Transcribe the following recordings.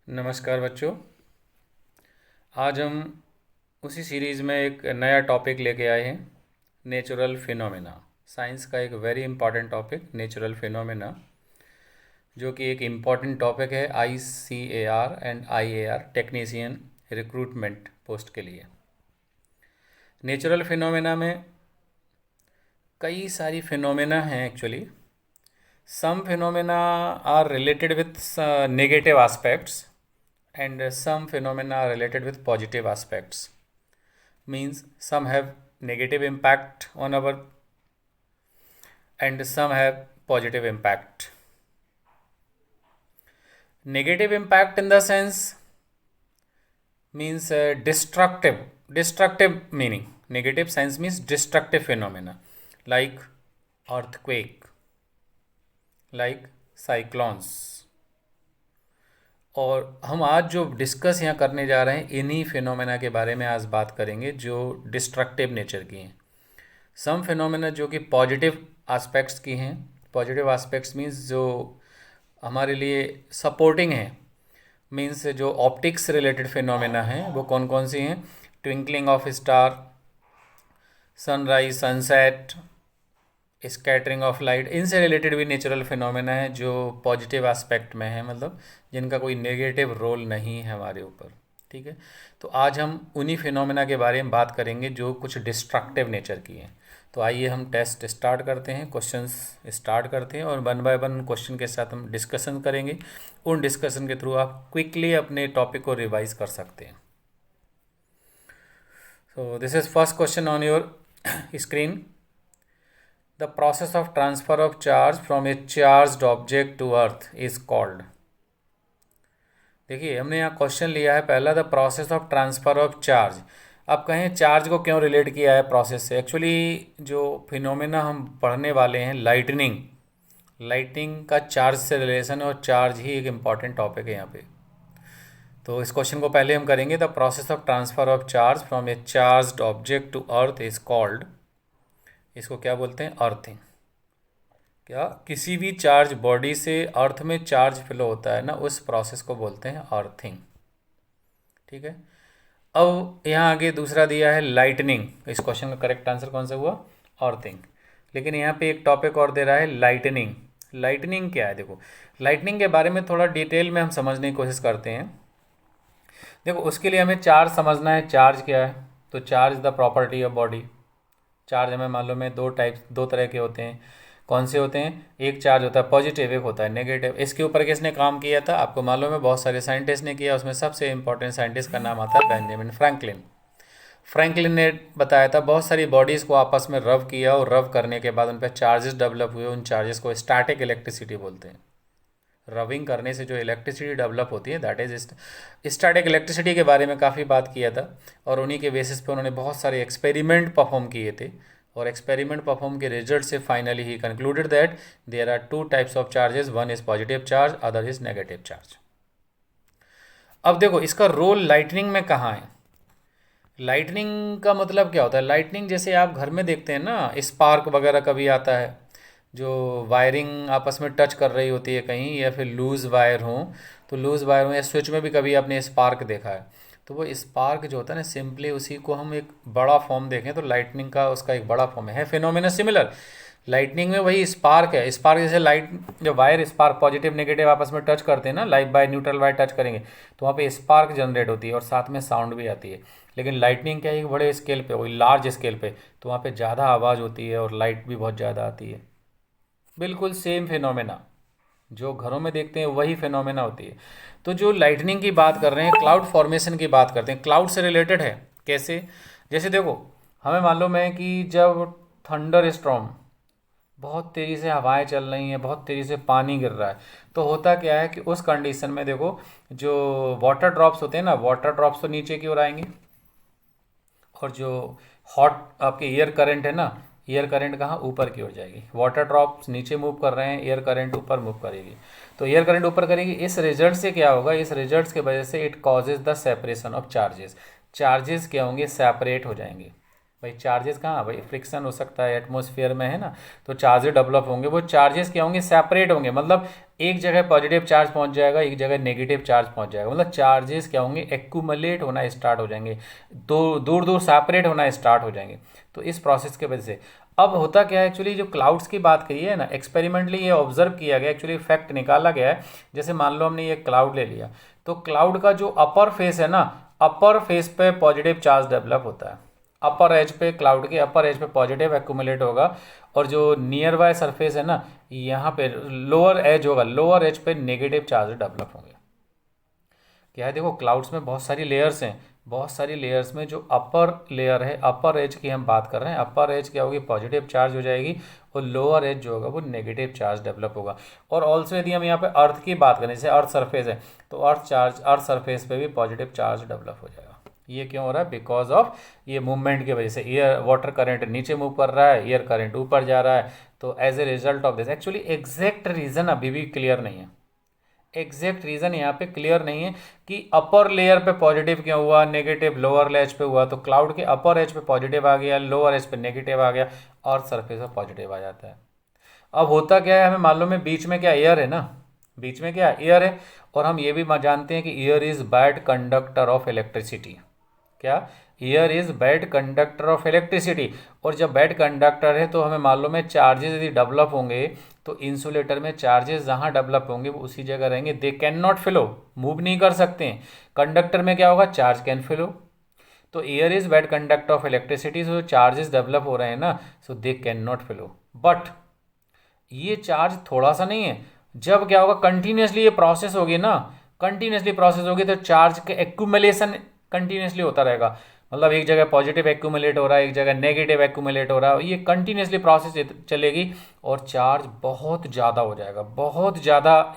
नमस्कार बच्चों। आज हम उसी सीरीज़ में एक नया टॉपिक लेके आए हैं, नेचुरल फिनोमेना। साइंस का एक very important topic natural phenomena, जो कि एक इम्पॉर्टेंट टॉपिक है ICAR and IAR technician recruitment post के लिए। नेचुरल फिनोमेना में कई सारी फिनोमेना हैं actually. Some phenomena are related with negative aspects and some phenomena are related with positive aspects. Means some have negative impact on our and some have positive impact. Negative impact in the sense means destructive meaning. Negative sense means destructive phenomena like earthquake, like cyclones. और हम आज जो discuss यहाँ करने जा रहे हैं इन्हीं फिनोमेना के बारे में आज बात करेंगे जो डिस्ट्रक्टिव नेचर की हैं। सम फिनोमेना जो कि पॉजिटिव एस्पेक्ट्स की हैं। पॉजिटिव एस्पेक्ट्स मीन्स जो हमारे लिए सपोर्टिंग हैं। मीन्स जो ऑप्टिक्स रिलेटेड फिनोमेना हैं वो कौन कौन सी हैं? Twinkling of star, sunrise, sunset, scattering of light, इनसे रिलेटेड भी नेचुरल फिनोमेना है जो पॉजिटिव एस्पेक्ट में है, मतलब जिनका कोई नेगेटिव रोल नहीं है हमारे ऊपर। ठीक है, तो आज हम उन्हीं फिनोमेना के बारे में बात करेंगे जो कुछ डिस्ट्रक्टिव नेचर की हैं। तो आइए हम टेस्ट स्टार्ट करते हैं, क्वेश्चंस स्टार्ट करते हैं और वन बाय वन क्वेश्चन के साथ हम डिस्कशन करेंगे। उन डिस्कशन के थ्रू आप क्विकली अपने टॉपिक को रिवाइज कर सकते हैं। So this is first question on your screen. The process of transfer of charge from a charged object to earth is called। देखिए हमने यहाँ क्वेश्चन लिया है पहला, the process of transfer of charge. अब कहें चार्ज को क्यों रिलेट किया है प्रोसेस से? एक्चुअली जो फिनोमेना हम पढ़ने वाले हैं लाइटनिंग का चार्ज से रिलेशन है और चार्ज ही एक इम्पॉर्टेंट टॉपिक है यहाँ पे। तो इस क्वेश्चन को पहले हम करेंगे, the process of transfer of charge from a charged object to earth is called. इसको क्या बोलते हैं? अर्थिंग। क्या किसी भी चार्ज बॉडी से अर्थ में चार्ज फ्लो होता है ना, उस प्रोसेस को बोलते हैं अर्थिंग। ठीक है, अब यहाँ आगे दूसरा दिया है लाइटनिंग। इस क्वेश्चन का करेक्ट आंसर कौन सा हुआ? अर्थिंग। लेकिन यहाँ पे एक टॉपिक और दे रहा है लाइटनिंग। लाइटनिंग क्या है? देखो लाइटनिंग के बारे में थोड़ा डिटेल में हम समझने की कोशिश करते हैं। देखो उसके लिए हमें चार्ज समझना है। चार्ज क्या है? तो charge the property of body. Charge हमें मालूम है दो तरह के होते हैं। कौन से होते हैं? एक चार्ज होता है पॉजिटिव, एक होता है नेगेटिव। इसके ऊपर किसने काम किया था? आपको मालूम है बहुत सारे साइंटिस्ट ने किया। उसमें सबसे इंपॉर्टेंट साइंटिस्ट का नाम आता है बेंजामिन फ्रैंकलिन। फ्रैंकलिन ने बताया था बहुत सारी बॉडीज़ को आपस में रब किया और रब करने के बाद उन पर चार्जेस डेवलप हुए। उन चार्जेस को स्टैटिक इलेक्ट्रिसिटी बोलते हैं। रबिंग करने से जो इलेक्ट्रिसिटी डेवलप होती है दैट इज स्टैटिक इलेक्ट्रिसिटी के बारे में काफ़ी बात किया था। और उन्हीं के बेसिस पे उन्होंने बहुत सारे एक्सपेरिमेंट परफॉर्म किए थे और एक्सपेरिमेंट परफॉर्म के रिजल्ट से फाइनली ही concluded that there are two types of charges, one is positive charge, other is negative charge. अब देखो इसका रोल लाइटनिंग में कहाँ है? लाइटनिंग का मतलब क्या होता है? लाइटनिंग जैसे आप घर में देखते हैं ना, स्पार्क वगैरह कभी आता है, जो वायरिंग आपस में टच कर रही होती है कहीं, या फिर लूज़ वायर हो, तो लूज़ वायर हो या स्विच में भी कभी आपने स्पार्क देखा है। तो वो स्पार्क जो होता है ना, सिंपली उसी को हम एक बड़ा फॉर्म देखें तो लाइटनिंग का उसका एक बड़ा फॉर्म है फिनोमेना सिमिलर। लाइटनिंग में वही स्पार्क है। स्पार्क जैसे लाइट, जो वायर स्पार्क पॉजिटिव नेगेटिव आपस में टच करते हैं ना, light by neutral wire touch करेंगे तो वहाँ पे स्पार्क जनरेट होती है और साथ में साउंड भी आती है। लेकिन लाइटनिंग क्या है? एक बड़े स्केल पे, वही लार्ज स्केल पे, तो वहाँ पे ज़्यादा आवाज़ होती है और लाइट भी बहुत ज़्यादा आती है। बिल्कुल सेम फिनोमेना जो घरों में देखते हैं वही फिनोमेना होती है। तो जो लाइटनिंग की बात कर रहे हैं, क्लाउड फॉर्मेशन की बात करते हैं, क्लाउड से रिलेटेड है। कैसे? जैसे देखो हमें मालूम है कि जब थंडर स्टॉर्म, बहुत तेज़ी से हवाएं चल रही हैं, बहुत तेज़ी से पानी गिर रहा है, तो होता क्या है कि उस कंडीशन में देखो जो वाटर ड्रॉप्स होते हैं ना, वाटर ड्रॉप्स तो नीचे की ओर आएंगे और जो हॉट आपके एयर करंट है ना, एयर करंट कहाँ? ऊपर की ओर जाएगी। वाटर ड्रॉप्स नीचे मूव कर रहे हैं, एयर करंट ऊपर मूव करेगी। तो एयर करंट ऊपर करेगी। इस रिजल्ट से क्या होगा? इस रिजल्ट की वजह से it causes the separation of charges. Charges क्या होंगे? सेपरेट हो जाएंगे। भाई चार्जेस कहाँ? भाई फ्रिक्शन हो सकता है एटमॉस्फेयर में, है ना, तो चार्जेस डेवलप होंगे। वो चार्जेस क्या होंगे? सेपरेट होंगे। मतलब एक जगह पॉजिटिव चार्ज पहुंच जाएगा, एक जगह नेगेटिव चार्ज पहुंच जाएगा, मतलब चार्जेस क्या होंगे, एक्यूमुलेट होना स्टार्ट हो जाएंगे, दूर दूर सेपरेट होना स्टार्ट हो जाएंगे। तो इस प्रोसेस के वजह से अब होता क्या है, एक्चुअली जो क्लाउड्स की बात कही है ना, एक्सपेरिमेंटली ये ऑब्जर्व किया गया, एक्चुअली फैक्ट निकाला गया है। जैसे मान लो हमने ये क्लाउड ले लिया, तो क्लाउड का जो अपर फेस है ना, अपर फेस पे पॉजिटिव चार्ज डेवलप होता है, अपर एज पे, क्लाउड के अपर एज पे पॉजिटिव एक्यूमुलेट होगा, और जो नियर बाय सरफेस है ना, यहाँ पे लोअर एज होगा, लोअर एज पे नेगेटिव चार्ज डेवलप होंगे। क्या है, देखो क्लाउड्स में बहुत सारी लेयर्स हैं, बहुत सारी लेयर्स में जो अपर लेयर है, अपर एज की हम बात कर रहे हैं, अपर एज क्या होगी, पॉजिटिव चार्ज हो जाएगी, और लोअर एज जो होगा वो नेगेटिव चार्ज डेवलप होगा। और ऑल्सो यदि हम यहाँ पे अर्थ की बात करें, जैसे अर्थ सरफेस है, तो अर्थ सरफेस पे भी पॉजिटिव चार्ज डेवलप हो जाएगा। ये क्यों हो रहा है, बिकॉज ऑफ ये मूवमेंट की वजह से, एयर वाटर करंट नीचे मूव कर रहा है, एयर करंट ऊपर जा रहा है, तो as a result of this, actually exact reason अभी भी क्लियर नहीं है, एग्जैक्ट रीज़न यहाँ पे क्लियर नहीं है कि अपर लेयर पे पॉजिटिव क्यों हुआ, नेगेटिव लोअर एज पे हुआ, तो क्लाउड के अपर एज पे पॉजिटिव आ गया, लोअर एज पे नेगेटिव आ गया, और सरफेस पे पॉजिटिव आ जाता है। अब होता क्या है, हमें मालूम है बीच में क्या एयर है ना, बीच में क्या एयर है, और हम ये भी जानते हैं कि air is bad conductor of electricity. क्या, air is bad conductor of electricity, और जब बैड कंडक्टर है तो हमें मालूम है चार्जेस यदि डेवलप होंगे, तो इंसुलेटर में चार्जेस जहाँ डेवलप होंगे वो उसी जगह रहेंगे, they can not flow, move नहीं कर सकते हैं। कंडक्टर में क्या होगा, चार्ज कैन फ्लो, तो air is bad conductor of electricity, so charges develop हो रहे हैं ना, so they can not flow. But ये चार्ज थोड़ा सा नहीं है, जब क्या होगा, कंटिन्यूसली ये प्रोसेस होगी ना, कंटिन्यूसली प्रोसेस होगी, तो चार्ज के एक्यूमुलेशन कंटिन्यूसली होता रहेगा, मतलब एक जगह पॉजिटिव एक्यूमुलेट हो रहा है, एक जगह नेगेटिव एक्यूमुलेट हो रहा है, ये कंटिन्यूसली प्रोसेस चलेगी, और चार्ज बहुत ज़्यादा हो जाएगा, बहुत ज़्यादा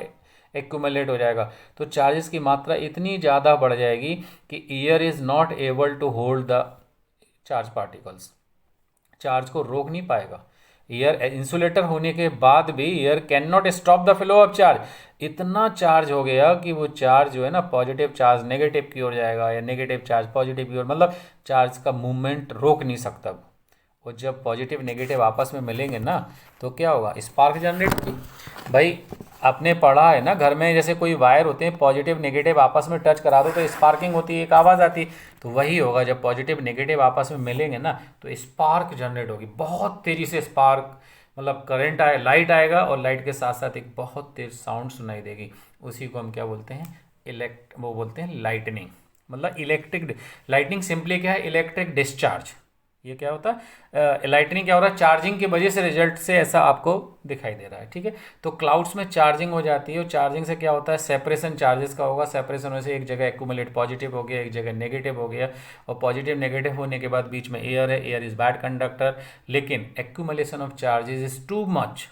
एक्यूमुलेट हो जाएगा, तो चार्जेस की मात्रा इतनी ज़्यादा बढ़ जाएगी कि air is not able to hold the charge particles, charge को रोक नहीं पाएगा। एयर इंसुलेटर होने के बाद भी air can not stop the flow of charge, इतना चार्ज हो गया कि वो चार्ज जो है ना, पॉजिटिव चार्ज नेगेटिव की ओर जाएगा, या नेगेटिव चार्ज पॉजिटिव की ओर, मतलब चार्ज का मूवमेंट रोक नहीं सकता। और जब पॉजिटिव नेगेटिव आपस में मिलेंगे ना, तो क्या होगा, स्पार्क जनरेट की। भाई आपने पढ़ा है ना घर में, जैसे कोई वायर होते हैं, पॉजिटिव नेगेटिव आपस में टच करा दो तो स्पार्किंग होती है, एक आवाज़ आती है, तो वही होगा, जब पॉजिटिव नेगेटिव आपस में मिलेंगे ना, तो स्पार्क जनरेट होगी, बहुत तेज़ी से स्पार्क, मतलब करंट आए, लाइट आएगा, और लाइट के साथ साथ एक बहुत तेज साउंड सुनाई देगी, उसी को हम क्या बोलते हैं, वो बोलते हैं लाइटनिंग, मतलब इलेक्ट्रिक लाइटनिंग सिंपली क्या है, इलेक्ट्रिक डिस्चार्ज। ये क्या होता है, लाइटनिंग क्या हो रहा है, चार्जिंग की वजह से रिजल्ट से ऐसा आपको दिखाई दे रहा है, ठीक है। तो क्लाउड्स में चार्जिंग हो जाती है, और चार्जिंग से क्या होता है, सेपरेशन चार्जेस का होगा, सेपरेशन होने से एक जगह एक्यूमुलेट पॉजिटिव हो गया, एक जगह नेगेटिव हो गया, और पॉजिटिव नेगेटिव होने के बाद बीच में एयर है, एयर इज बैड कंडक्टर, लेकिन accumulation of charges is too much,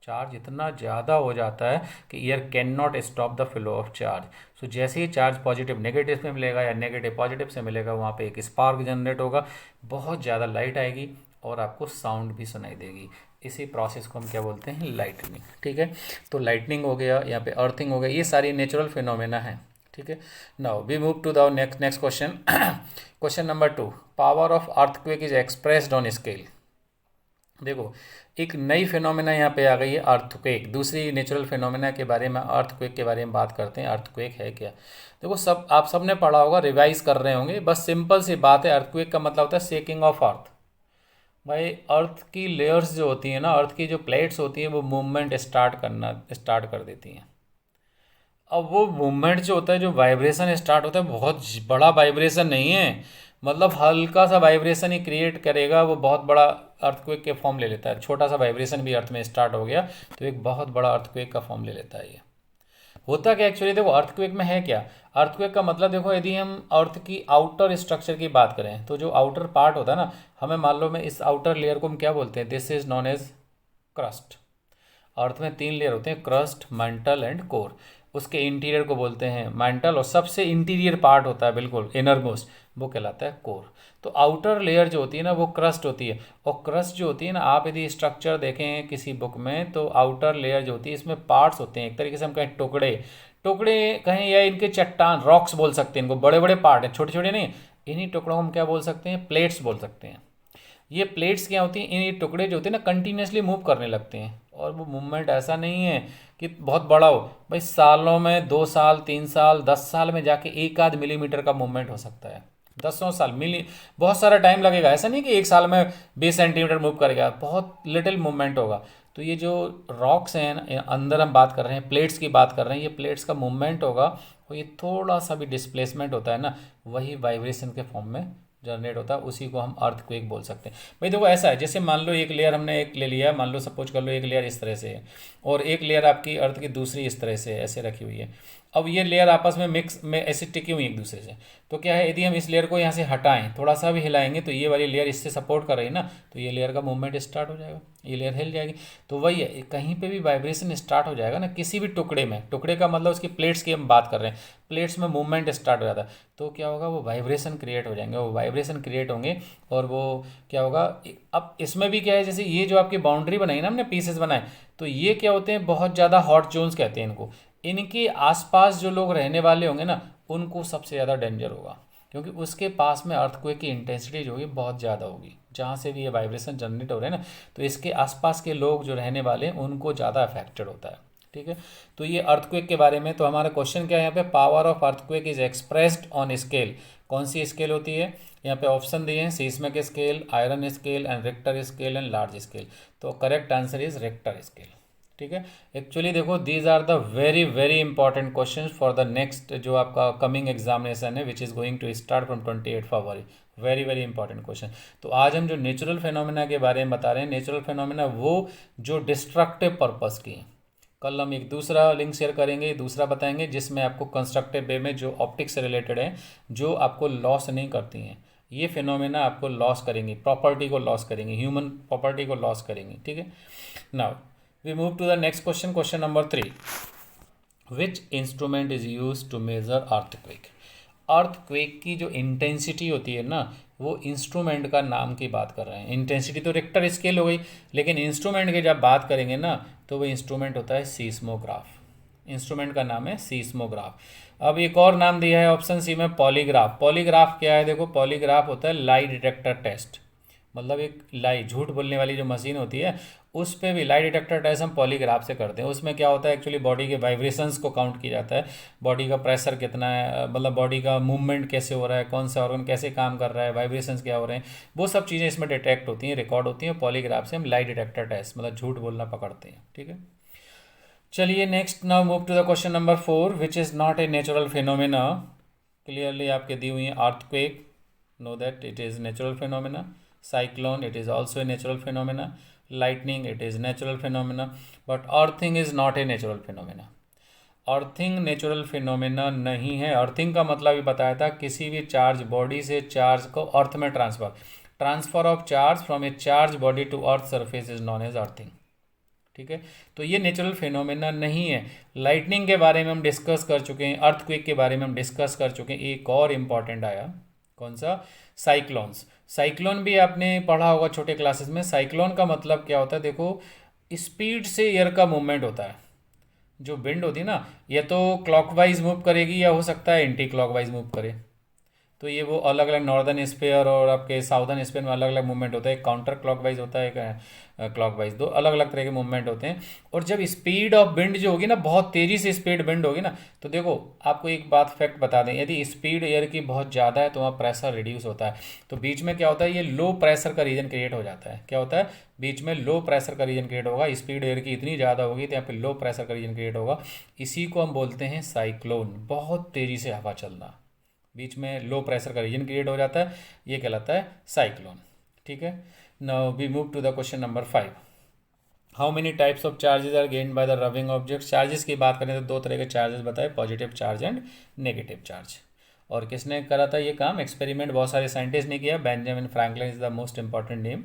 charge इतना ज़्यादा हो जाता है कि air can not stop the flow of charge. So जैसे ही चार्ज पॉजिटिव नेगेटिव में मिलेगा, या नेगेटिव पॉजिटिव से मिलेगा, वहाँ पे एक स्पार्क जनरेट होगा, बहुत ज़्यादा लाइट आएगी, और आपको साउंड भी सुनाई देगी। इसी प्रोसेस को हम क्या बोलते हैं, लाइटनिंग, ठीक है। तो लाइटनिंग हो गया, यहाँ पे अर्थिंग हो गया, ये सारी नेचुरल फिनोमेना है, ठीक है। Now we move to the next question. Question number 2, power of earthquake is expressed on scale. देखो एक नई फिनोमेना यहाँ पे आ गई है, अर्थक्वेक। दूसरी नेचुरल फिनोमेना के बारे में, अर्थक्वेक के बारे में बात करते हैं। अर्थक्वेक है क्या, देखो सब आप सब ने पढ़ा होगा, रिवाइज कर रहे होंगे, बस सिंपल सी बात है। अर्थक्वेक का मतलब होता है शेकिंग ऑफ अर्थ। भाई अर्थ की लेयर्स जो होती हैं ना, अर्थ की जो प्लेट्स होती हैं, वो मूवमेंट स्टार्ट कर देती हैं। अब वो मूवमेंट जो होता है, जो वाइब्रेशन स्टार्ट होता है, बहुत बड़ा वाइब्रेशन नहीं है, मतलब हल्का सा वाइब्रेशन ही क्रिएट करेगा, वो बहुत बड़ा अर्थक्वेक के फॉर्म ले लेता है। छोटा सा वाइब्रेशन भी अर्थ में स्टार्ट हो गया तो एक बहुत बड़ा अर्थक्वेक का फॉर्म ले लेता है। ये होता क्या एक्चुअली, देखो अर्थक्वेक में है क्या, अर्थक्वेक का मतलब देखो, यदि हम अर्थ की आउटर स्ट्रक्चर की बात करें, तो जो आउटर पार्ट होता है ना, हमें मालूम है इस आउटर लेयर को हम क्या बोलते हैं, this is known as crust. Earth में 3 लेयर होते हैं, क्रस्ट, मैंटल एंड कोर। उसके इंटीरियर को बोलते हैं मैंटल, और सबसे इंटीरियर पार्ट होता है बिल्कुल इनर मोस्ट, वो कहलाता है कोर। तो आउटर लेयर जो होती है ना, वो क्रस्ट होती है। और क्रस्ट जो होती है ना, आप यदि स्ट्रक्चर देखें किसी बुक में, तो आउटर लेयर जो होती है, इसमें पार्ट्स होते हैं, एक तरीके से हम कहें टुकड़े टुकड़े कहें, या इनके चट्टान, रॉक्स बोल सकते हैं इनको, बड़े बड़े पार्ट हैं, छोटे छोटे नहीं। इन्हीं टुकड़ों को हम क्या बोल सकते हैं, प्लेट्स बोल सकते हैं। ये प्लेट्स क्या होती हैं, इन ये टुकड़े जो होते हैं ना कंटिन्यूसली मूव करने लगते हैं, और वो मूवमेंट ऐसा नहीं है कि बहुत बड़ा हो भाई, सालों में 2 साल 3 साल 10 साल में जाके एक आध मिलीमीटर का मूवमेंट हो सकता है, 10 साल मिली, बहुत सारा टाइम लगेगा, ऐसा नहीं कि एक साल में 20 सेंटीमीटर मूव करेगा, बहुत लिटिल मूवमेंट होगा। तो ये जो रॉक्स हैं अंदर हम बात कर रहे हैं, प्लेट्स की बात कर रहे हैं, ये प्लेट्स का मूवमेंट होगा और ये थोड़ा सा भी डिस्प्लेसमेंट होता है ना, वही वाइब्रेशन के फॉर्म में जनरेट होता है, उसी को हम अर्थक्वेक बोल सकते हैं। भाई देखो ऐसा है, जैसे मान लो एक लेयर हमने एक ले लिया है, मान लो सपोज कर लो एक लेयर इस तरह से है और एक लेयर आपकी अर्थ की दूसरी इस तरह से ऐसे रखी हुई है। अब ये लेयर आपस में मिक्स में ऐसे टिकी हुई एक दूसरे से, तो क्या है, यदि हम इस लेयर को यहाँ से हटाएं, थोड़ा सा भी हिलाएंगे तो ये वाली लेयर इससे सपोर्ट कर रही है ना, तो ये लेयर का मूवमेंट स्टार्ट हो जाएगा, ये लेयर हिल जाएगी। तो वही है, कहीं पे भी वाइब्रेशन स्टार्ट हो जाएगा ना किसी भी टुकड़े में, टुकड़े का मतलब उसकी प्लेट्स की हम बात कर रहे हैं, प्लेट्स में मूवमेंट स्टार्ट हो जाता है, तो क्या होगा, वो वाइब्रेशन क्रिएट हो जाएंगे, वो वाइब्रेशन क्रिएट होंगे और वो क्या होगा। अब इसमें भी क्या है, जैसे ये जो आपकी बाउंड्री बनाई ना हमने, पीसेस बनाए, तो ये क्या होते हैं, बहुत ज़्यादा हॉट जोन्स कहते हैं इनको, इनके आसपास जो लोग रहने वाले होंगे ना, उनको सबसे ज़्यादा डेंजर होगा, क्योंकि उसके पास में अर्थक्वेक की इंटेंसिटी जो होगी बहुत ज़्यादा होगी, जहाँ से भी ये वाइब्रेशन जनरेट हो रहे हैं ना, तो इसके आसपास के लोग जो रहने वाले हैं उनको ज़्यादा अफेक्टेड होता है। ठीक है, तो ये अर्थक्वेक के बारे में। तो हमारा क्वेश्चन क्या है यहाँ पे, power of earthquake is expressed on scale, कौन सी स्केल होती है, यहाँ पे ऑप्शन दिए हैं, seismic scale, iron scale and Richter scale and large scale. तो correct answer is Richter scale. ठीक है, एक्चुअली देखो these are the very very important question for the next जो आपका कमिंग एग्जामिनेशन है, which is going to start from 28 February. Very very important question. तो आज हम जो नेचुरल फिनोमिना के बारे में बता रहे हैं, नेचुरल फिनोमिना वो जो डिस्ट्रक्टिव पर्पस की हैं। कल हम एक दूसरा लिंक शेयर करेंगे, दूसरा बताएंगे जिसमें आपको कंस्ट्रक्टिव वे में जो ऑप्टिक्स से रिलेटेड है, जो आपको लॉस नहीं करती हैं, ये फिनोमिना आपको लॉस करेंगी, प्रॉपर्टी को लॉस करेंगी, ह्यूमन प्रॉपर्टी को लॉस करेंगी। ठीक है, now we move to the next question, question number 3, which instrument is used to measure earthquake। Earthquake की जो इंटेंसिटी होती है ना, वो इंस्ट्रूमेंट का नाम की बात कर रहे हैं। इंटेंसिटी तो रिक्टर स्केल हो गई, लेकिन इंस्ट्रूमेंट की जब बात करेंगे ना, तो वो इंस्ट्रूमेंट होता है सीस्मोग्राफ। इंस्ट्रूमेंट का नाम है सीस्मोग्राफ। अब एक और नाम दिया है ऑप्शन सी में, पॉलीग्राफ। पॉलीग्राफ क्या है, देखो पॉलीग्राफ होता है लाई डिटेक्टर टेस्ट, मतलब एक लाई, झूठ बोलने वाली जो मशीन होती है, उस पे भी लाई डिटेक्टर टेस्ट हम पॉलीग्राफ से करते हैं। उसमें क्या होता है, एक्चुअली बॉडी के वाइब्रेशंस को काउंट किया जाता है, बॉडी का प्रेशर कितना है, मतलब बॉडी का मूवमेंट कैसे हो रहा है, कौन सा ऑर्गन कैसे काम कर रहा है, वाइब्रेशंस क्या हो रहे हैं, वो सब चीज़ें इसमें डिटेक्ट होती हैं, रिकॉर्ड होती हैं। पॉलीग्राफ से हम लाई डिटेक्टर टेस्ट, मतलब झूठ बोलना पकड़ते हैं। ठीक है, चलिए next, now move to the question number 4, which is not a natural phenomena. Clearly आपके दी हुई है, earthquake, no that it is natural phenomena, cyclone it is also a natural phenomena, lightning it is natural phenomena, but earthing is not a natural phenomena। Earthing natural phenomena नहीं है। Earthing का मतलब ही बताया था, किसी भी चार्ज बॉडी से charge को अर्थ में transfer, transfer of charge from a charge body to earth surface is known as earthing. ठीक है, तो ये नेचुरल फिनोमेना नहीं है। लाइटनिंग के बारे में हम डिस्कस कर चुके हैं, अर्थक्वेक के बारे में हम डिस्कस कर चुके हैं। एक और इम्पॉर्टेंट आया, कौन सा, साइक्लोन्स। साइक्लोन भी आपने पढ़ा होगा छोटे क्लासेस में। साइक्लोन का मतलब क्या होता है, देखो स्पीड से एयर का मूवमेंट होता है। जो विंड होती है ना, ये तो क्लॉकवाइज मूव करेगी या हो सकता है एंटी क्लॉकवाइज मूव करे, तो ये वो अलग अलग नॉर्दर्न स्फीयर और आपके साउदर्न स्फीयर में अलग अलग मूवमेंट होता है। एक काउंटर क्लॉकवाइज होता है, एक क्लॉकवाइज, दो अलग अलग तरह के मूवमेंट होते हैं। और जब स्पीड ऑफ विंड जो होगी ना, बहुत तेज़ी से स्पीड विंड होगी ना, तो देखो आपको एक बात फैक्ट बता दें, यदि स्पीड एयर की बहुत ज़्यादा है तो वहाँ प्रेशर रिड्यूस होता है, तो बीच में क्या होता है, ये लो प्रेशर का रीजन क्रिएट हो जाता है। क्या होता है, बीच में लो प्रेशर का रीजन क्रिएट होगा, स्पीड एयर की इतनी ज़्यादा होगी तो यहाँ पे लो प्रेशर का रीजन क्रिएट होगा। इसी को हम बोलते हैं साइक्लोन, बहुत तेज़ी से हवा चलना, बीच में लो प्रेशर का रीजन क्रिएट हो जाता है, ये कहलाता है साइक्लोन। ठीक है, now we move to the question number 5, how many types of charges are gained by the rubbing object. Charges की बात करें तो दो तरह के चार्जेस बताए, positive charge and negative charge. और किसने करा था ये काम, एक्सपेरिमेंट बहुत सारे साइंटिस्ट ने किया, Benjamin Franklin is the most important name.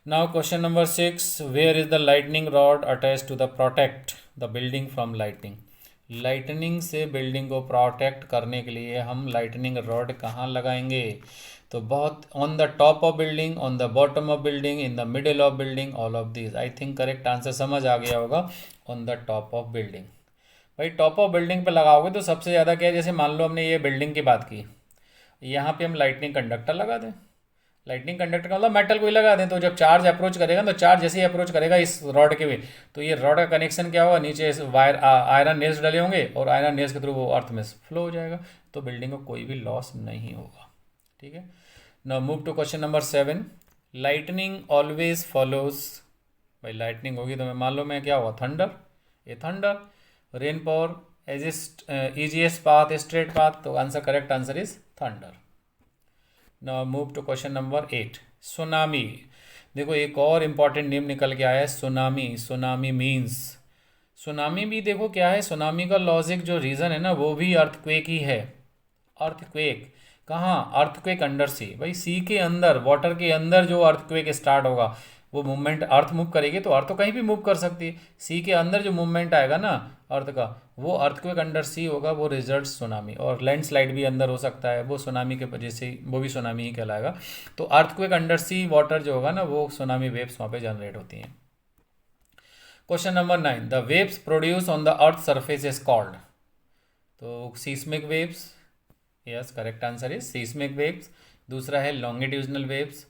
Now question number 6, where is the lightning rod attach to the protect the building from lightning. Lightning से बिल्डिंग को प्रोटेक्ट करने के लिए हम लाइटनिंग रॉड कहाँ लगाएंगे, तो बहुत on the top of building, on the bottom of building, in the middle of building, all of this. I think correct answer समझ आ गया होगा, on the top of building. भाई टॉप ऑफ बिल्डिंग पे लगाओगे तो सबसे ज़्यादा क्या है, जैसे मान लो हमने ये बिल्डिंग की बात की, यहाँ पे हम लाइटनिंग कंडक्टर लगा दें, लाइटनिंग कंडक्टर का मतलब मेटल को ही लगा दें, तो जब चार्ज अप्रोच करेगा तो चार्ज जैसे ही अप्रोच करेगा इस रॉड के वे, तो ये रॉड का कनेक्शन क्या होगा, नीचे इस वायर आयरन नेल्स डले होंगे और आयरन नेल्स के थ्रू वो अर्थ में फ्लो हो जाएगा, तो बिल्डिंग को कोई भी लॉस नहीं होगा। ठीक है, now move to question number 7। Lightning always follows, भाई लाइटनिंग होगी तो मैं मान लो मैं क्या होगा, थंडर, ये thunder. Rain power as easiest path, straight path, तो answer, correct answer is thunder. Now move to question number 8। Tsunami, देखो एक और इम्पॉर्टेंट नेम निकल के आया है, सुनामी। सुनामी मीन्स, सुनामी भी देखो क्या है, सुनामी का लॉजिक जो रीज़न है ना वो भी अर्थक्वेक ही है। अर्थक्वेक कहाँ, अर्थक्वेक अंडर सी, भाई सी के अंदर, वाटर के अंदर जो अर्थक्वेक स्टार्ट होगा, वो मूवमेंट अर्थ मूव करेगी तो अर्थ तो कहीं भी मूव कर सकती है, सी के अंदर जो मूवमेंट आएगा ना अर्थ का, वो अर्थक्वेक अंडर सी होगा, वो रिजल्ट सुनामी। और लैंडस्लाइड भी अंदर हो सकता है, वो सुनामी के वजह से, वो भी सुनामी ही कहलाएगा। तो अर्थक्वेक अंडर सी वाटर जो होगा ना, वो सुनामी वेव्स वहाँ पे जनरेट होती हैं। Question number 9। The waves produce on the earth surface is called, तो seismic waves, yes correct answer is seismic waves. दूसरा है लॉन्गिट्यूजनल वेव्स,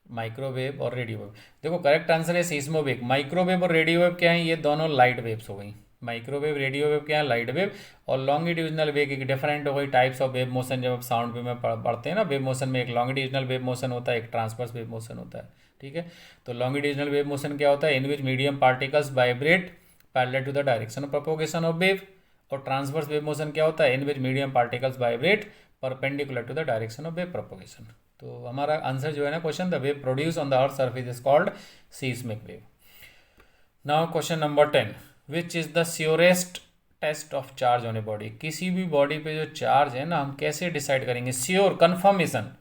माइक्रोवेव और रेडियो वेव। देखो करेक्ट आंसर है सीस्मोवेव। माइक्रोवेव और रेडियो वेव क्या है, ये दोनों लाइट वेव्स हो गई। माइक्रोवेव रेडियो वेव क्या है, लाइट वेव। और लॉन्गिट्यूजनल वेव एक डिफरेंट हो गई टाइप्स ऑफ वेव मोशन, जब आप साउंड वेव में पढ़ते हैं ना, वेव मोशन में एक लॉन्गिट्यूजनल वेव मोशन होता है, एक ट्रांसवर्स वेव मोशन होता है। ठीक है, तो लॉन्गिट्यूजनल वेव मोशन क्या होता है, in which medium particles vibrate parallel to the direction of propagation of wave. और ट्रांसवर्स वेव मोशन क्या होता है, in which medium particles vibrate perpendicular to the direction of wave propagation. तो हमारा आंसर जो है ना question, the wave produce on the earth surface is called seismic wave. Now question number 10। Which is the surest test of charge on a body, किसी भी body पे जो charge है ना, हम कैसे डिसाइड करेंगे, श्योर कंफर्मेशन,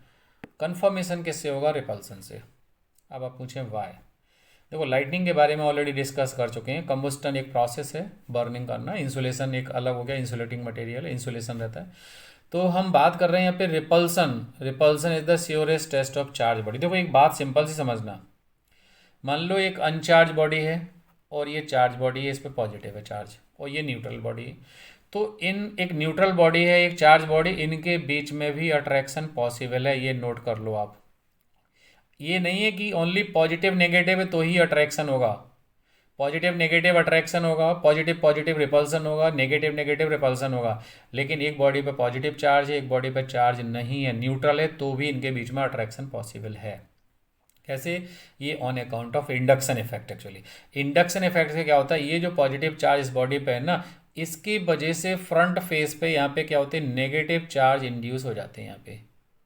कंफर्मेशन किससे होगा, रिपल्सन से। अब आप पूछें वाई, देखो लाइटनिंग के बारे में ऑलरेडी डिस्कस कर चुके हैं। कंबस्टन एक प्रोसेस है, बर्निंग करना। इंसुलेशन एक अलग हो गया, इंसुलेटिंग मटेरियल है, इंसुलेशन रहता है। तो हम बात कर रहे हैं यहाँ पे repulsion. Repulsion is the surest test of charge body. देखो एक बात सिंपल सी समझना, मान लो एक अनचार्ज बॉडी है और ये चार्ज बॉडी है, इस पर पॉजिटिव है चार्ज, और ये न्यूट्रल बॉडी है। तो इन एक न्यूट्रल बॉडी है, एक चार्ज बॉडी, इनके बीच में भी अट्रैक्शन पॉसिबल है, ये नोट कर लो आप। ये नहीं है कि ओनली पॉजिटिव नेगेटिव है तो ही अट्रैक्शन होगा। पॉजिटिव नेगेटिव अट्रैक्शन होगा, पॉजिटिव पॉजिटिव रिपल्सन होगा, नेगेटिव नेगेटिव रिपल्सन होगा। लेकिन एक बॉडी पे पॉजिटिव चार्ज है, एक बॉडी पे चार्ज नहीं है, न्यूट्रल है, तो भी इनके बीच में अट्रैक्शन पॉसिबल है। कैसे, ये on account of induction effect. Actually induction effect से क्या होता है, ये जो पॉजिटिव चार्ज इस बॉडी पे है ना, इसकी वजह से फ्रंट फेस पे यहाँ पे क्या होते हैं, नेगेटिव चार्ज इंड्यूस हो जाते हैं यहाँ पे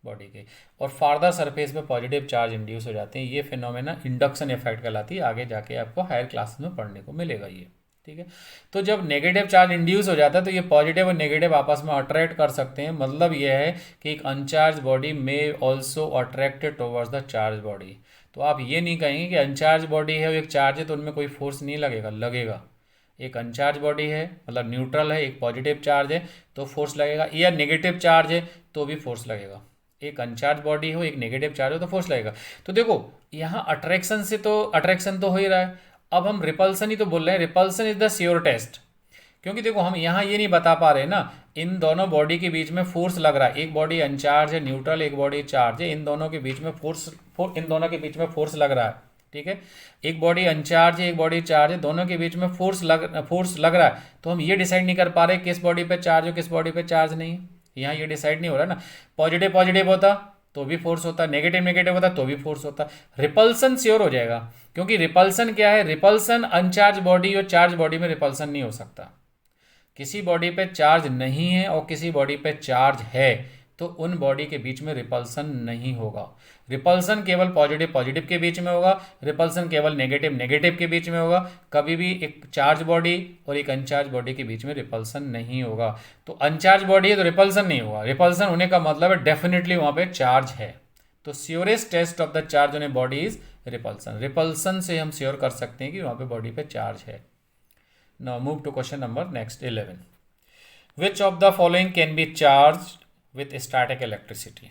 बॉडी के, और फार्दर सरफेस पे पॉजिटिव चार्ज इंड्यूस हो जाते हैं। ये फिनोमेना इंडक्शन इफेक्ट कहलाती है, आगे जाके आपको हायर क्लासेस में पढ़ने को मिलेगा ये। ठीक है, तो जब नेगेटिव चार्ज इंड्यूस हो जाता है तो ये पॉजिटिव और नेगेटिव आपस में अट्रैक्ट कर सकते हैं। मतलब ये है कि एक अनचार्ज बॉडी में also attracted towards the charge body. तो आप ये नहीं कहेंगे कि अनचार्ज बॉडी है और एक चार्ज है तो उनमें कोई फोर्स नहीं लगेगा, लगेगा। एक अनचार्ज बॉडी है मतलब न्यूट्रल है, एक पॉजिटिव चार्ज है तो फोर्स लगेगा, या नेगेटिव चार्ज है तो भी फोर्स लगेगा। एक अनचार्ज बॉडी हो, एक नेगेटिव चार्ज हो तो फोर्स लगेगा। तो देखो यहाँ अट्रैक्शन से तो अट्रैक्शन तो हो ही रहा है, अब हम रिपल्सन ही तो बोल रहे हैं। Repulsion is the sure test, क्योंकि देखो हम यहाँ ये नहीं बता पा रहे ना, इन दोनों बॉडी के बीच में फोर्स लग रहा है। एक बॉडी अनचार्ज है न्यूट्रल, एक बॉडी चार्ज है, इन दोनों के बीच में इन दोनों के बीच में फोर्स लग रहा है। ठीक है, एक बॉडी अनचार्ज है, एक बॉडी चार्ज है, दोनों के बीच में फोर्स लग रहा है। तो हम ये डिसाइड नहीं कर पा रहे किस बॉडी पे चार्ज हो, किस बॉडी पे चार्ज नहीं है। यहाँ ये डिसाइड नहीं हो रहा ना। पॉजिटिव पॉजिटिव होता तो भी फोर्स होता, नेगेटिव नेगेटिव होता तो भी फोर्स होता। रिपल्सन श्योर हो जाएगा, क्योंकि रिपल्सन क्या है, रिपल्सन अनचार्ज बॉडी और चार्ज बॉडी में रिपल्सन नहीं हो सकता। किसी बॉडी पे चार्ज नहीं है और किसी बॉडी पे चार्ज है तो उन बॉडी के बीच में रिपल्सन नहीं होगा। रिपल्सन केवल पॉजिटिव पॉजिटिव के बीच में होगा, रिपल्सन केवल नेगेटिव नेगेटिव के बीच में होगा। कभी भी एक चार्ज बॉडी और एक अनचार्ज बॉडी के बीच में रिपल्सन नहीं होगा। तो अनचार्ज बॉडी है तो रिपल्सन नहीं होगा, रिपल्सन होने का मतलब है डेफिनेटली वहाँ पे चार्ज है। तो surest test of the charge on a body is repulsion. Repulsion से हम श्योर कर सकते हैं कि वहाँ पे बॉडी पे चार्ज है। Now move to question number next 11। Which of the following can be charge with static electricity.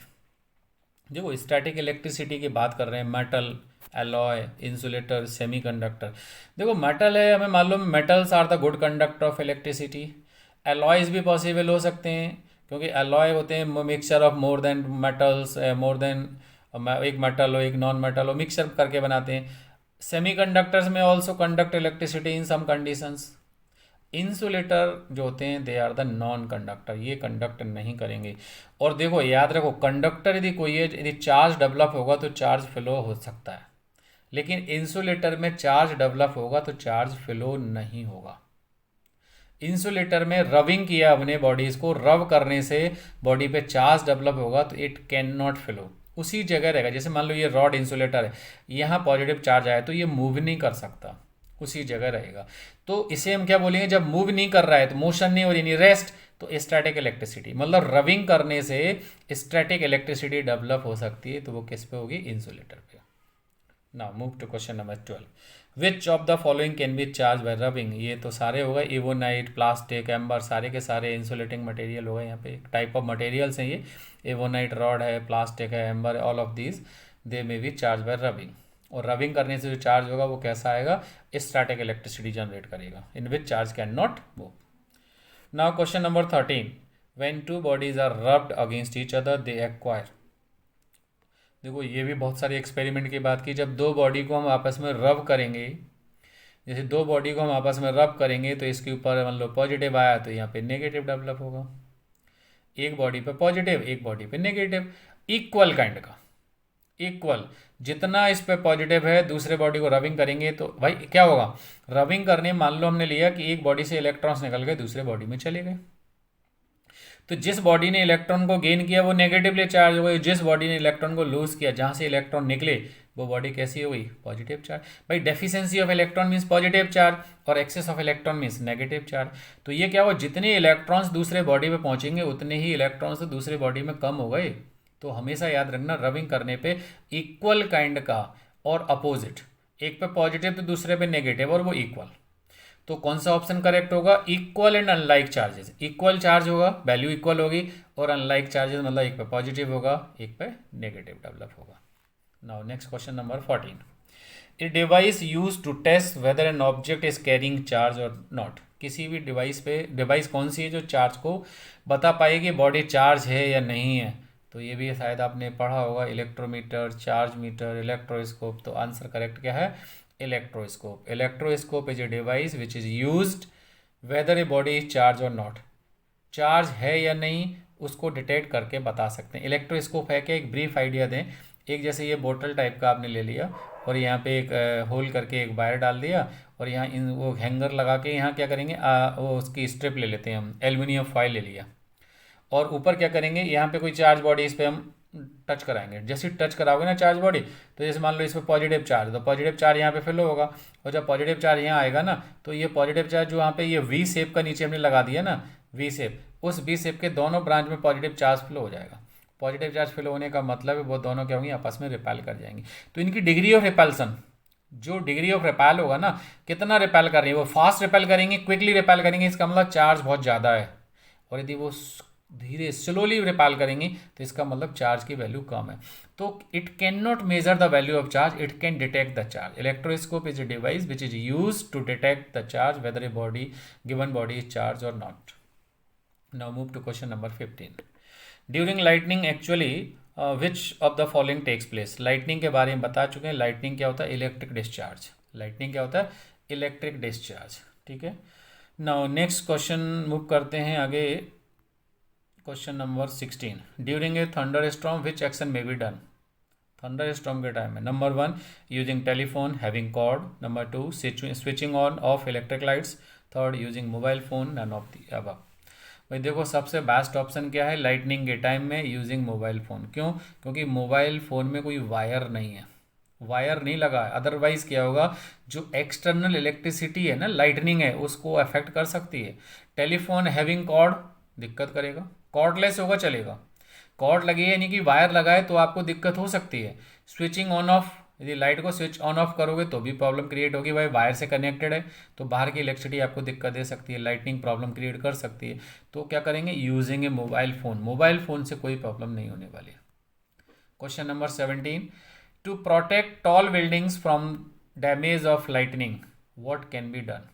देखो स्टैटिक इलेक्ट्रिसिटी की बात कर रहे हैं, मेटल, एलॉय, इंसुलेटर, सेमीकंडक्टर। देखो मेटल है, हमें मालूम है metals are the good conductor of electricity. Alloys भी पॉसिबल हो सकते हैं, क्योंकि एलॉय होते हैं mixture of more than metals, more than एक मेटल हो एक नॉन मेटल हो, मिक्सचर करके बनाते हैं। सेमीकंडक्टर्स में also conduct electricity in some conditions. Insulator जो होते हैं they are the non conductor, ये कंडक्ट नहीं करेंगे। और देखो याद रखो, कंडक्टर यदि कोई है, यदि चार्ज डेवलप होगा तो चार्ज फ्लो हो सकता है, लेकिन इंसुलेटर में चार्ज डेवलप होगा तो चार्ज फ्लो नहीं होगा। इंसुलेटर में रविंग किया अपने बॉडीज को, रब करने से बॉडी पे चार्ज डेवलप होगा तो इट कैन नॉट फ्लो, उसी जगह रहेगा। जैसे मान लो ये रॉड इंसुलेटर है, यहाँ पॉजिटिव चार्ज आया तो ये मूव नहीं कर सकता, उसी जगह रहेगा। तो इसे हम क्या बोलेंगे, जब मूव नहीं कर रहा है तो मोशन नहीं हो रही, नहीं रेस्ट, तो स्टैटिक इलेक्ट्रिसिटी, मतलब रविंग करने से स्टैटिक इलेक्ट्रिसिटी डेवलप हो सकती है, तो वो किस पे होगी, इंसुलेटर पे। Now move to question number 12। Which of the following can be charge by rubbing, ये तो सारे हो गए, एवोनाइट, प्लास्टिक, एम्बर, सारे के सारे इंसुलेटिंग मटेरियल हो गए। यहाँ पे एक टाइप ऑफ मटेरियल्स हैं ये, एवोनाइट रॉड है, प्लास्टिक है, amber, all of these they may be charge by rubbing. और रबिंग करने से जो चार्ज होगा वो कैसा आएगा, स्टैटिक इलेक्ट्रिसिटी जनरेट करेगा, in which charge can not move. Now question number 13। When two bodies are rubbed against each other they acquire. देखो ये भी बहुत सारी एक्सपेरिमेंट की बात की, जब दो बॉडी को हम आपस में रब करेंगे, जैसे दो बॉडी को हम आपस में रब करेंगे तो इसके ऊपर मान लो पॉजिटिव आया तो यहाँ पे नेगेटिव डेवलप होगा, एक बॉडी पे पॉजिटिव एक बॉडी पे नेगेटिव, इक्वल काइंड का, इक्वल। जितना इस पे पॉजिटिव है दूसरे बॉडी को रबिंग करेंगे तो भाई क्या होगा, रबिंग करने मान लो हमने लिया कि एक बॉडी से इलेक्ट्रॉन्स निकल गए दूसरे बॉडी में चले गए, तो जिस बॉडी ने इलेक्ट्रॉन को गेन किया वो नेगेटिवली चार्ज हो गई, जिस बॉडी ने इलेक्ट्रॉन को लूज किया जहाँ से इलेक्ट्रॉन निकले वो बॉडी कैसी हो गई, पॉजिटिव चार्ज। भाई deficiency of electron means positive charge और excess of electron means negative charge. तो ये क्या हुआ, जितने इलेक्ट्रॉन्स दूसरे बॉडी पे पहुंचेंगे उतने ही इलेक्ट्रॉन्स तो दूसरे बॉडी में कम हो गए। तो हमेशा याद रखना, रबिंग करने पे इक्वल काइंड का और अपोजिट, एक पे पॉजिटिव तो दूसरे पे नेगेटिव और वो इक्वल। तो कौन सा ऑप्शन करेक्ट होगा, equal and unlike charges. Equal charge होगा, वैल्यू इक्वल होगी, और अनलाइक चार्जेस मतलब एक पे पॉजिटिव होगा एक पे नेगेटिव डेवलप होगा। Now next question number 14। A device use to test whether an object is carrying charge और नॉट। किसी भी डिवाइस पे, डिवाइस कौन सी है जो चार्ज को बता पाएगी बॉडी चार्ज है या नहीं है, तो ये भी शायद आपने पढ़ा होगा, इलेक्ट्रोमीटर, चार्ज मीटर, इलेक्ट्रोस्कोप। तो आंसर करेक्ट क्या है, electroscope. Electroscope is a device which is used whether a body is charge और नॉट, चार्ज है या नहीं उसको डिटेक्ट करके बता सकते हैं। इलेक्ट्रोस्कोप है क्या, एक ब्रीफ आइडिया दें। एक जैसे ये बोतल टाइप का आपने ले लिया और यहाँ पे एक होल करके एक वायर डाल दिया, और यहाँ इन वो हैंगर लगा के यहाँ क्या करेंगे, वो उसकी स्ट्रिप ले लेते हैं हम, एल्युमिनियम फॉइल ले लिया, और ऊपर क्या करेंगे, यहाँ पे कोई चार्ज बॉडी इस पर हम टच कराएंगे। जैसे टच कराओगे ना चार्ज बॉडी, तो जैसे मान लो इस पर पॉजिटिव चार्ज, तो पॉजिटिव चार्ज यहाँ पे फिल होगा, और जब पॉजिटिव चार्ज यहाँ आएगा ना तो ये पॉजिटिव चार्ज जो यहाँ पे ये वी शेप का नीचे हमने लगा दिया ना, वी शेप, उस वी शेप के दोनों ब्रांच में पॉजिटिव चार्ज फ्लो हो जाएगा। पॉजिटिव चार्ज फ्लो होने का मतलब है वो दोनों क्या होंगे, आपस में रिपेल कर जाएंगे। तो इनकी डिग्री ऑफ रिपल्सन, जो डिग्री ऑफ रिपेल होगा ना, कितना रिपेल कर रही है, वो फास्ट रिपेल करेंगे, क्विकली रिपेल करेंगे, इसका मतलब चार्ज बहुत ज़्यादा है। और यदि वो धीरे स्लोली रिपेल करेंगे तो इसका मतलब चार्ज की वैल्यू कम है। तो it can not measure the value of charge, it can detect the charge. Electroscope is a device which is use to detect the charge whether a body, given body is charge और not. Now move to question number 15। During lightning actually which of the following takes place. Lightning के बारे में बता चुके हैं, lightning क्या होता है, इलेक्ट्रिक डिस्चार्ज। लाइटनिंग क्या होता है, इलेक्ट्रिक डिस्चार्ज, ठीक है। नाउ नेक्स्ट क्वेश्चन मूव करते हैं आगे, question number 16। During a thunder storm which action may be done. Thunder storm के टाइम में number 1 using telephone having cord, number 2 switching on off electric lights, third using mobile phone, none of the above. भाई देखो सबसे best option क्या है, lightning के time में using mobile phone. क्यों, क्योंकि मोबाइल फ़ोन में कोई वायर नहीं है, वायर नहीं लगा है। अदरवाइज़ क्या होगा, जो एक्सटर्नल इलेक्ट्रिसिटी है ना, लाइटनिंग है, उसको अफेक्ट कर सकती है। टेलीफोन हैविंग कॉर्ड दिक्कत करेगा, कॉर्डलेस होगा चलेगा, कॉर्ड लगे यानी कि वायर लगाए तो आपको दिक्कत हो सकती है। स्विचिंग ऑन ऑफ, यदि लाइट को स्विच ऑन ऑफ करोगे तो भी प्रॉब्लम क्रिएट होगी, भाई वायर से कनेक्टेड है तो बाहर की इलेक्ट्रिसिटी आपको दिक्कत दे सकती है, लाइटनिंग प्रॉब्लम क्रिएट कर सकती है। तो क्या करेंगे, using a mobile phone. Mobile phone से कोई प्रॉब्लम नहीं होने वाली। Question number 17। To protect tall buildings from damage of lightning what can be done.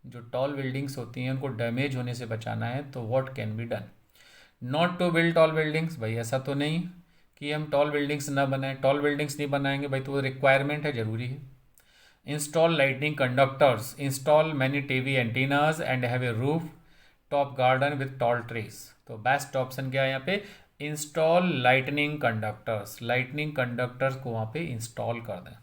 जो टॉल बिल्डिंग्स होती हैं उनको डैमेज होने से बचाना है तो what can be done. Not to build tall buildings, भाई ऐसा तो नहीं, कि हम टॉल बिल्डिंग्स ना बनाएं, टॉल बिल्डिंग्स नहीं बनाएंगे भाई तो वो रिक्वायरमेंट है, ज़रूरी है। Install lightning conductors, install many TV antennas and have a roof top garden with tall trees. तो बेस्ट ऑप्शन क्या है यहाँ पे, install lightning conductors, lightning conductors को वहाँ पे इंस्टॉल कर दें।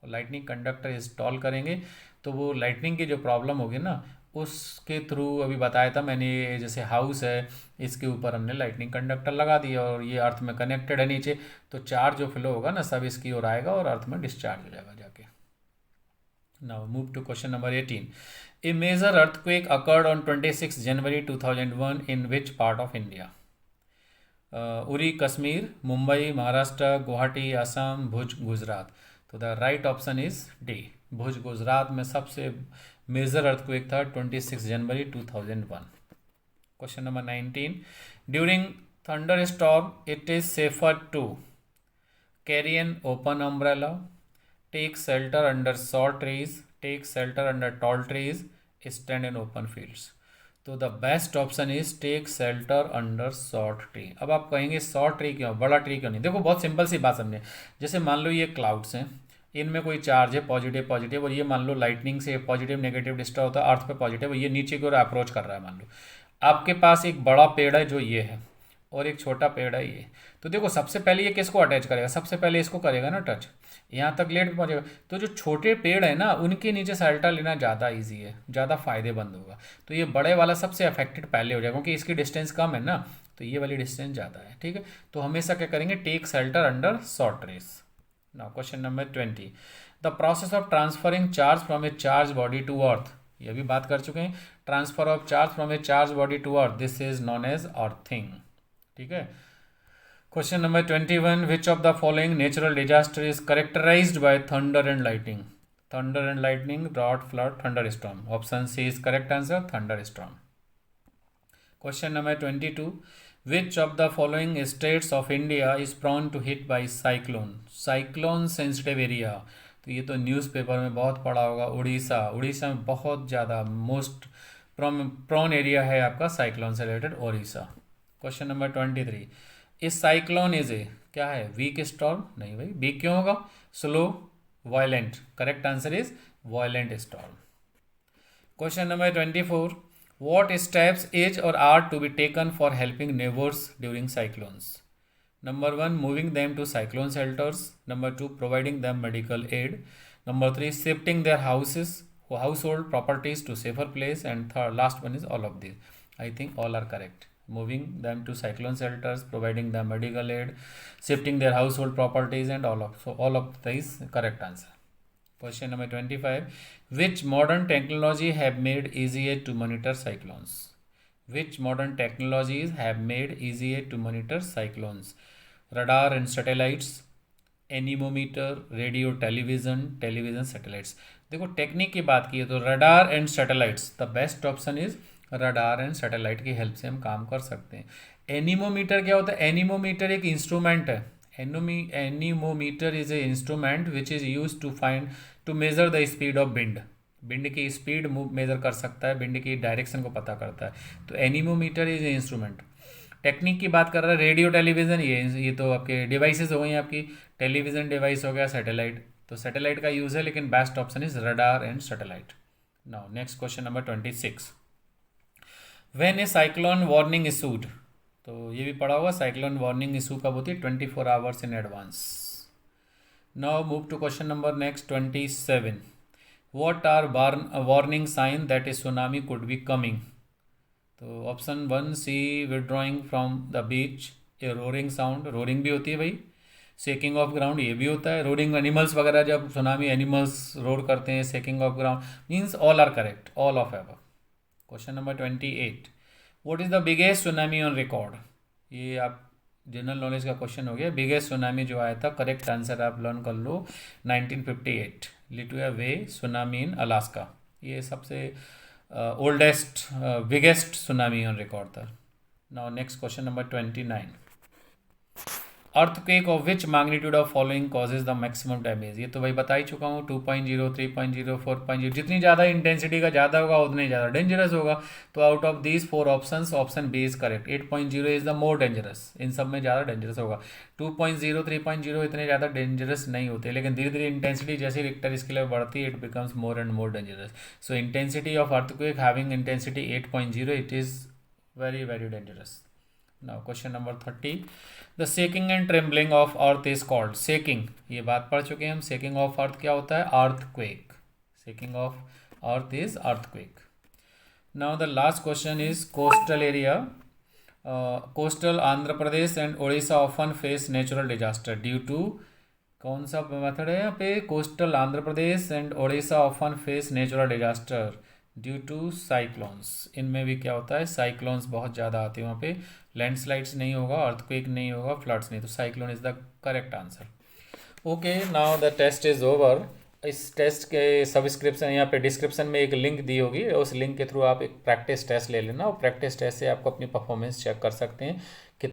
और लाइटनिंग कंडक्टर इंस्टॉल करेंगे तो वो लाइटनिंग की जो प्रॉब्लम होगी ना, उसके थ्रू अभी बताया था मैंने, जैसे हाउस है इसके ऊपर हमने लाइटनिंग कंडक्टर लगा दिया और ये अर्थ में कनेक्टेड है नीचे, तो चार्ज जो फ्लो होगा ना सब इसकी ओर आएगा और अर्थ में डिस्चार्ज हो जाएगा जाके। Now move to question number 18। A major earthquake occurred on 26 January 2001 in which part of India? Uri Kashmir, Mumbai Maharashtra, Guwahati Assam, Bhuj Gujarat. तो the right option is D, Bhuj Gujarat में सबसे मेजर अर्थक्वेक था 26 जनवरी 2001। Question number 19। During thunder storm it is safer to carry an open umbrella, take shelter under short trees, take shelter under tall trees, stand in open fields. तो the best option is take shelter under short tree. अब आप कहेंगे short tree क्यों, बड़ा tree क्यों नहीं? देखो बहुत सिंपल सी बात समझे, जैसे मान लो ये क्लाउड्स हैं, इनमें कोई चार्ज है पॉजिटिव पॉजिटिव, और ये मान लो लाइटनिंग से पॉजिटिव नेगेटिव डिस्टर्ब होता है, अर्थ पे पॉजिटिव, ये नीचे की ओर अप्रोच कर रहा है। मान लो आपके पास एक बड़ा पेड़ है जो ये है, और एक छोटा पेड़ है ये, तो देखो सबसे पहले ये किसको अटैच करेगा, सबसे पहले इसको करेगा ना टच, यहाँ तक लेट पहुँचेगा। तो जो छोटे पेड़ है ना उनके नीचे शेल्टर लेना ज़्यादा इजी है, ज़्यादा फायदेमंद होगा। तो ये बड़े वाला सबसे अफेक्टेड पहले हो जाएगा क्योंकि इसकी डिस्टेंस कम है ना, तो ये वाली डिस्टेंस ज़्यादा है। ठीक है, तो हमेशा क्या करेंगे, take shelter under short trees. Now question number 20। The process of transferring charge from a charge body to earth, ये भी बात कर चुके हैं। Transfer of charge from a charge body to earth, this is known as earthing. ठीक है, question number 21। Which of the following natural disaster is characterized by thunder and lightning? Thunder and lightning, drought, flood, thunder storm. Option C is correct answer, thunder storm. Question number 22। Which of the following states of India is prone to hit by cyclone? Cyclone sensitive area, तो ये तो newspaper में बहुत पढ़ा होगा। उड़ीसा, उड़ीसा में बहुत ज़्यादा मोस्ट प्रोन एरिया है आपका साइक्लोन से रिलेटेड, उड़ीसा। Question number 23। इस साइक्लोन इज ए, क्या है, वीक स्टॉर्म? नहीं भाई, वीक क्यों होगा, slow, violent. Correct answer is violent storm. Question number 24। What steps is or are to be taken for helping neighbours during cyclones? Number 1, moving them to cyclone shelters. Number 2, providing them medical aid. Number 3, shifting their household properties to safer place. And third, last one is all of these. I think all are correct. Moving them to cyclone shelters, providing them medical aid, shifting their household properties, and all of these correct answer. Question number 25. Which modern technology have made easier to monitor cyclones? Which modern technologies have made easier to monitor cyclones? Radar and satellites, anemometer, radio, television satellites. देखो technique की बात की है तो radar and satellites, the best option is radar and satellite की help से हम काम कर सकते हैं। एनीमोमीटर क्या होता है? एनीमोमीटर एक इंस्ट्रूमेंट है। Anemometer is a instrument which is use to measure the speed of wind. Wind की स्पीड मेजर कर सकता है, विंड की डायरेक्शन को पता करता है। तो anemometer is a instrument. Technique की बात कर रहा है, रेडियो, टेलीविज़न, ये तो आपके डिवाइसेस हो गई आपकी, टेलीविज़न डिवाइस हो गया, सैटेलाइट, तो सैटेलाइट का यूज़ है, लेकिन best option is radar and satellite. Now next question number 26। When A cyclone warning issued, तो ये भी पढ़ा होगा, साइक्लोन वार्निंग इशू कब होती है? 24 hours in advance. Now move to question number next 27। What are warning sign that a tsunami could be coming? तो option 1 C, withdrawing from the beach, a roaring sound, roaring भी होती है भाई, shaking of ground ये भी होता है, roaring animals वगैरह, जब सुनामी एनिमल्स रोर करते हैं, shaking of ground, means all are correct, all of ever. Question number 28। What is the biggest tsunami on record? ये आप जनरल नॉलेज का क्वेश्चन हो गया। बिगेस्ट सुनामी जो आया था, करेक्ट आंसर आप लर्न कर लो, 1958 लिटुया वे सुनामी इन अलास्का, ये सबसे oldest biggest tsunami on record था। Now next question number 29। Earthquake of which magnitude of following causes the maximum damage, ये तो भाई बता ही चुका हूँ, 2.0, 3.0, 4.0, जितनी ज़्यादा इंटेंसिटी का ज़्यादा होगा उतनी ज़्यादा डेंजरस होगा। तो out of these 4 options option B is correct, 8.0 is the more dangerous, इन सब में ज़्यादा डेंजरस होगा। 2.0, 3.0 इतने ज़्यादा डेंजरस नहीं होते, लेकिन धीरे धीरे इंटेंसिटी जैसे रिक्टर स्केल में बढ़ती है it becomes more and more dangerous. So intensity of earthquake having intensity 8.0 it is very very dangerous. Now question number 30, the shaking and trembling of earth is called, shaking ये बात पढ़ चुके हैं हम, shaking of earth क्या होता है, earthquake, shaking of earth is earthquake. Now the last question is coastal area, coastal Andhra Pradesh and Orissa often face natural disaster due to, कौन सा मेथड है यहाँ पे, coastal Andhra Pradesh and Orissa often face natural disaster due to cyclones, इनमें भी क्या होता है, साइक्लोन्स बहुत ज़्यादा आते हैं वहाँ पे, लैंडस्लाइड्स नहीं होगा, अर्थक्वेक नहीं होगा, फ्लड्स नहीं, तो cyclone is the correct answer. Okay, now the test is over. इस टेस्ट के सब्सक्रिप्शन यहाँ पे डिस्क्रिप्शन में एक लिंक दी होगी, उस लिंक के थ्रू आप एक प्रैक्टिस टेस्ट ले लेना, और प्रैक्टिस टेस्ट से आपको अपनी परफॉर्मेंस चेक कर सकते हैं कि